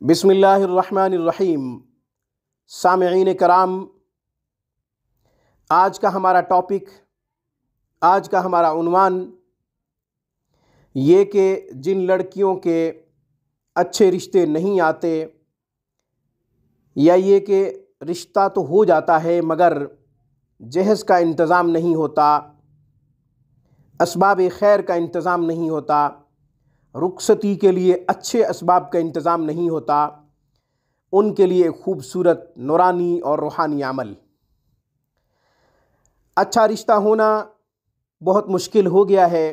بسم اللہ الرحمن الرحیم۔ سامعین کرام، آج کا ہمارا ٹاپک، آج کا ہمارا عنوان یہ کہ جن لڑکیوں کے اچھے رشتے نہیں آتے یا یہ کہ رشتہ تو ہو جاتا ہے مگر جہیز کا انتظام نہیں ہوتا، اسباب خیر کا انتظام نہیں ہوتا، رخصتی کے لیے اچھے اسباب کا انتظام نہیں ہوتا، ان کے لیے خوبصورت نورانی اور روحانی عمل۔ اچھا رشتہ ہونا بہت مشکل ہو گیا ہے۔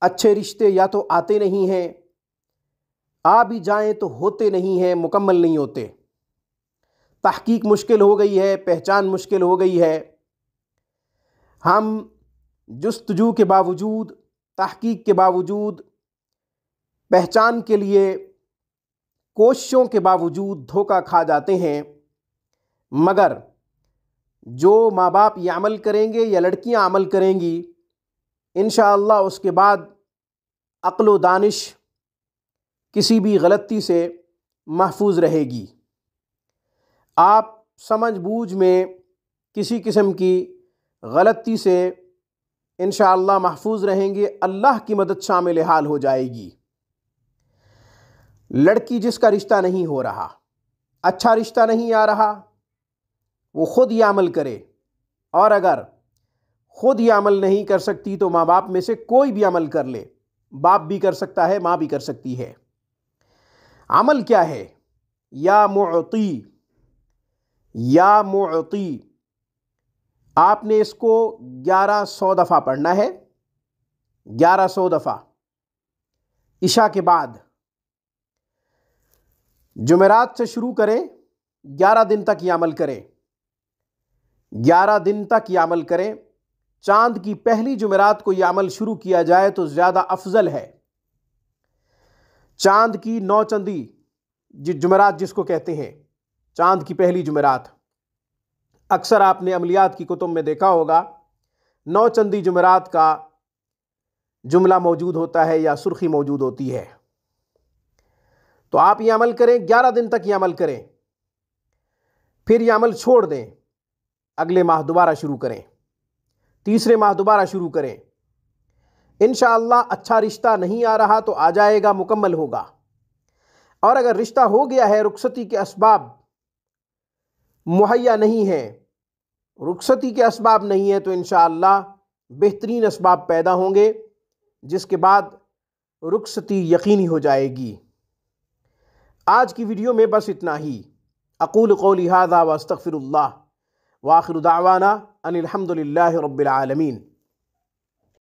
اچھے رشتے یا تو آتے نہیں ہیں، آ بھی جائیں تو ہوتے نہیں ہیں، مکمل نہیں ہوتے۔ تحقیق مشکل ہو گئی ہے، پہچان مشکل ہو گئی ہے۔ ہم جستجو کے باوجود، تحقیق کے باوجود، پہچان کے لیے کوششوں کے باوجود دھوکہ کھا جاتے ہیں، مگر جو ماں باپ یہ عمل کریں گے یا لڑکیاں عمل کریں گی، انشاءاللہ اس کے بعد عقل و دانش کسی بھی غلطی سے محفوظ رہے گی۔ آپ سمجھ بوجھ میں کسی قسم کی غلطی سے انشاءاللہ محفوظ رہیں گے، اللہ کی مدد شامل حال ہو جائے گی۔ لڑکی جس کا رشتہ نہیں ہو رہا، اچھا رشتہ نہیں آ رہا، وہ خود یہ عمل کرے، اور اگر خود یہ عمل نہیں کر سکتی تو ماں باپ میں سے کوئی بھی عمل کر لے۔ باپ بھی کر سکتا ہے، ماں بھی کر سکتی ہے۔ عمل کیا ہے؟ یا معطی، یا معطی، آپ نے اس کو 1100 دفعہ پڑھنا ہے، 1100 دفعہ عشاء کے بعد۔ جمعرات سے شروع کریں، 11 دن تک یہ عمل کریں، 11 دن تک یہ عمل کریں۔ چاند کی پہلی جمعرات کو یہ عمل شروع کیا جائے تو زیادہ افضل ہے۔ چاند کی نوچندی جمعرات جس کو کہتے ہیں، چاند کی پہلی جمعرات، اکثر آپ نے عملیات کی کتب میں دیکھا ہوگا، نوچندی جمعرات کا جملہ موجود ہوتا ہے یا سرخی موجود ہوتی ہے۔ تو آپ یہ عمل کریں، 11 دن تک یہ عمل کریں، پھر یہ عمل چھوڑ دیں، اگلے ماہ دوبارہ شروع کریں، تیسرے ماہ دوبارہ شروع کریں۔ انشاءاللہ اچھا رشتہ نہیں آ رہا تو آ جائے گا، مکمل ہوگا۔ اور اگر رشتہ ہو گیا ہے، رخصتی کے اسباب مہیا نہیں ہیں، رخصتی کے اسباب نہیں ہیں، تو انشاءاللہ بہترین اسباب پیدا ہوں گے، جس کے بعد رخصتی یقینی ہو جائے گی۔ آج کی ویڈیو میں بس اتنا ہی۔ اقول قولی ھذا واستغفر اللہ، وآخر دعوانا ان الحمد للہ رب العالمین۔